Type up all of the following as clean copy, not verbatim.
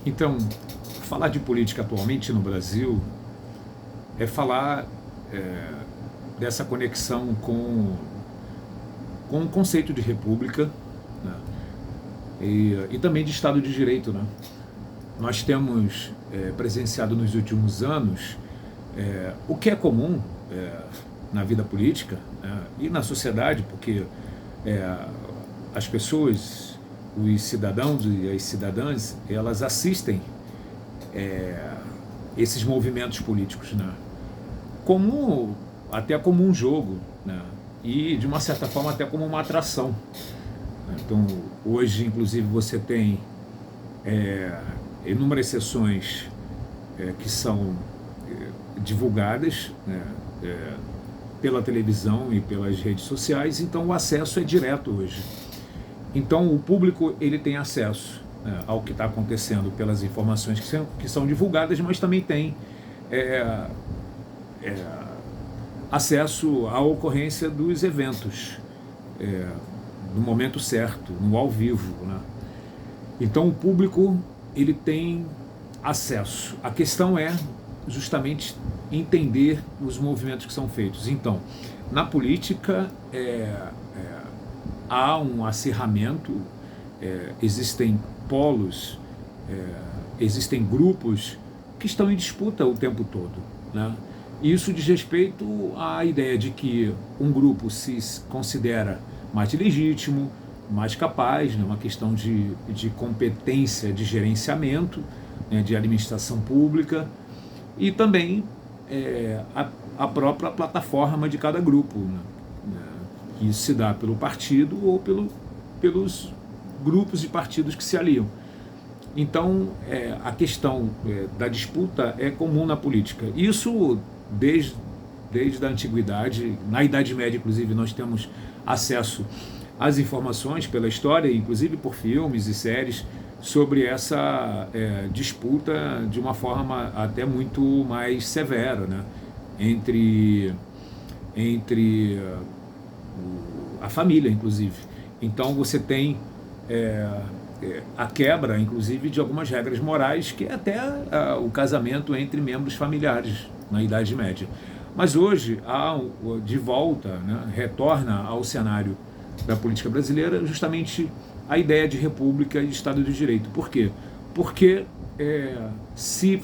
Então, falar de política atualmente no Brasil é falar dessa conexão com o conceito de república, né? E também de Estado de Direito, né? Nós temos presenciado nos últimos anos o que é comum na vida política, né? E na sociedade, porque as pessoas, os cidadãos e as cidadãs, elas assistem esses movimentos políticos, né? Até como um jogo, né? E de uma certa forma até como uma atração. Então hoje inclusive você tem inúmeras sessões que são divulgadas, né, pela televisão e pelas redes sociais, então o acesso é direto hoje. Então o público ele tem acesso ao que está acontecendo pelas informações que são divulgadas, mas também tem acesso à ocorrência dos eventos no momento certo, no ao vivo, né? Então o público ele tem acesso. A questão é justamente entender os movimentos que são feitos. Então, na política há um acirramento, existem polos, existem grupos que estão em disputa o tempo todo, né? E isso diz respeito à ideia de que um grupo se considera mais legítimo, mais capaz, né, uma questão de competência de gerenciamento, né, de administração pública, e também a própria plataforma de cada grupo, né, que isso se dá pelo partido ou pelos grupos de partidos que se aliam. Então, a questão da disputa é comum na política. Isso desde a antiguidade, na Idade Média, inclusive, nós temos acesso às informações pela história, inclusive por filmes e séries, sobre essa disputa de uma forma até muito mais severa, né? entre a família, inclusive. Então você tem a quebra, inclusive, de algumas regras morais, que é até o casamento entre membros familiares na Idade Média. Mas hoje há de volta, né, retorna ao cenário da política brasileira justamente a ideia de república e de Estado de Direito. Por quê? Porque se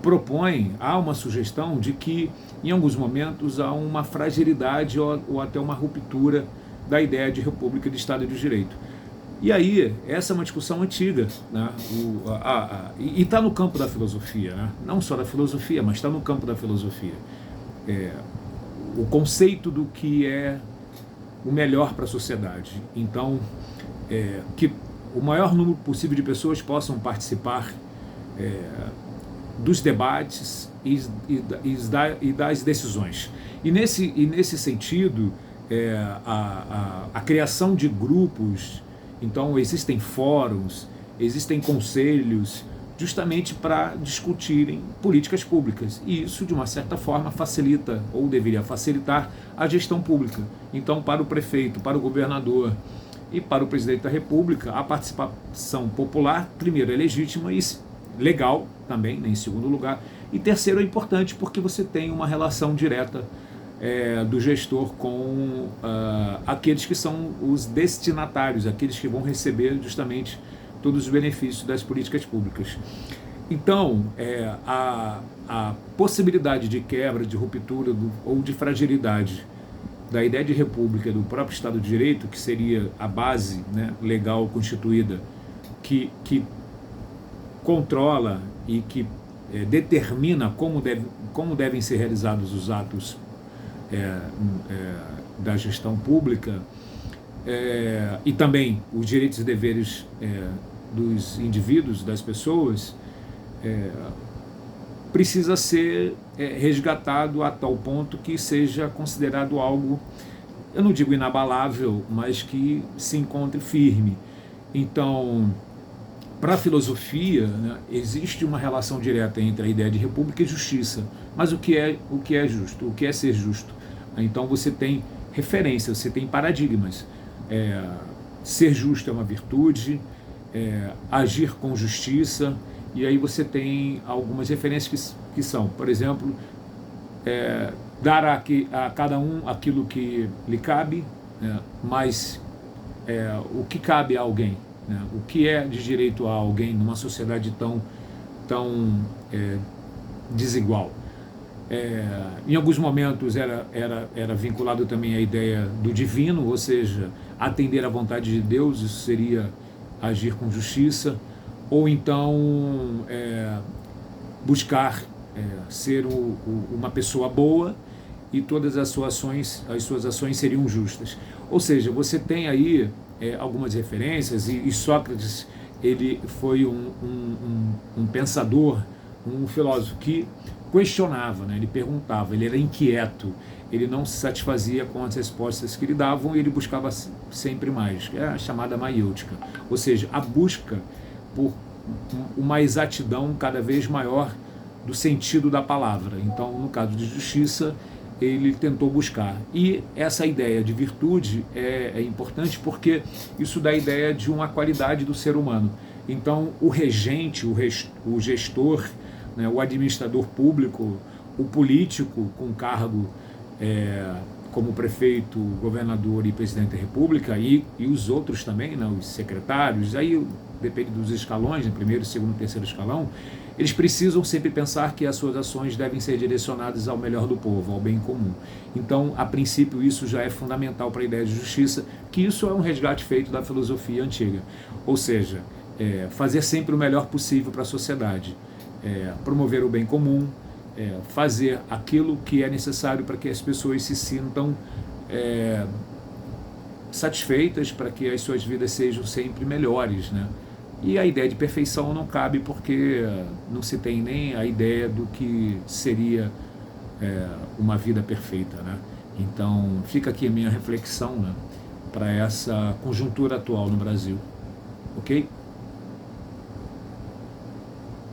propõe, há uma sugestão de que em alguns momentos há uma fragilidade ou até uma ruptura da ideia de república e de Estado de Direito. E aí, essa é uma discussão antiga, né? E está no campo da filosofia, né? Não só da filosofia, mas está no campo da filosofia. O conceito do que é o melhor para a sociedade. Então, que o maior número possível de pessoas possam participar dos debates e das decisões. E nesse sentido, a criação de grupos. Então existem fóruns, existem conselhos, justamente para discutirem políticas públicas. E isso, de uma certa forma, facilita, ou deveria facilitar, a gestão pública. Então, para o prefeito, para o governador e para o presidente da República, a participação popular, primeiro, é legítima e legal também, né, em segundo lugar. E terceiro, é importante porque você tem uma relação direta do gestor com aqueles que são os destinatários, aqueles que vão receber justamente todos os benefícios das políticas públicas. Então, a possibilidade de quebra, de ruptura ou de fragilidade da ideia de república do próprio Estado de Direito, que seria a base, né, legal constituída, que controla e que determina como devem ser realizados os atos da gestão pública, e também os direitos e deveres dos indivíduos, das pessoas, precisa ser resgatado a tal ponto que seja considerado algo, eu não digo inabalável, mas que se encontre firme. Então, para a filosofia, né, existe uma relação direta entre a ideia de república e justiça. Mas o que é justo? O que é ser justo? Então você tem referências, você tem paradigmas. Ser justo é uma virtude, agir com justiça, e aí você tem algumas referências que são, por exemplo, dar a cada um aquilo que lhe cabe, né, mas o que cabe a alguém, né, o que é de direito a alguém numa sociedade tão desigual. Em alguns momentos era vinculado também à ideia do divino, ou seja, atender à vontade de Deus, isso seria agir com justiça, ou então buscar ser uma pessoa boa e todas as suas ações seriam justas. Ou seja, você tem aí algumas referências, e Sócrates ele foi um pensador, um filósofo que questionava, né? Ele perguntava, ele era inquieto, ele não se satisfazia com as respostas que lhe davam e ele buscava sempre mais, é a chamada maiêutica, ou seja, a busca por uma exatidão cada vez maior do sentido da palavra. Então, no caso de justiça, ele tentou buscar. E essa ideia de virtude é importante porque isso dá a ideia de uma qualidade do ser humano. Então, o regente, o gestor, né, o administrador público, o político com cargo como prefeito, governador e presidente da República, e os outros também, né, os secretários, aí depende dos escalões, né, primeiro, segundo, terceiro escalão, eles precisam sempre pensar que as suas ações devem ser direcionadas ao melhor do povo, ao bem comum. Então, a princípio, isso já é fundamental para a ideia de justiça, que isso é um resgate feito da filosofia antiga. Ou seja, fazer sempre o melhor possível para a sociedade, promover o bem comum, fazer aquilo que é necessário para que as pessoas se sintam satisfeitas, para que as suas vidas sejam sempre melhores, né? E a ideia de perfeição não cabe porque não se tem nem a ideia do que seria uma vida perfeita, né? Então fica aqui a minha reflexão, né, para essa conjuntura atual no Brasil, ok?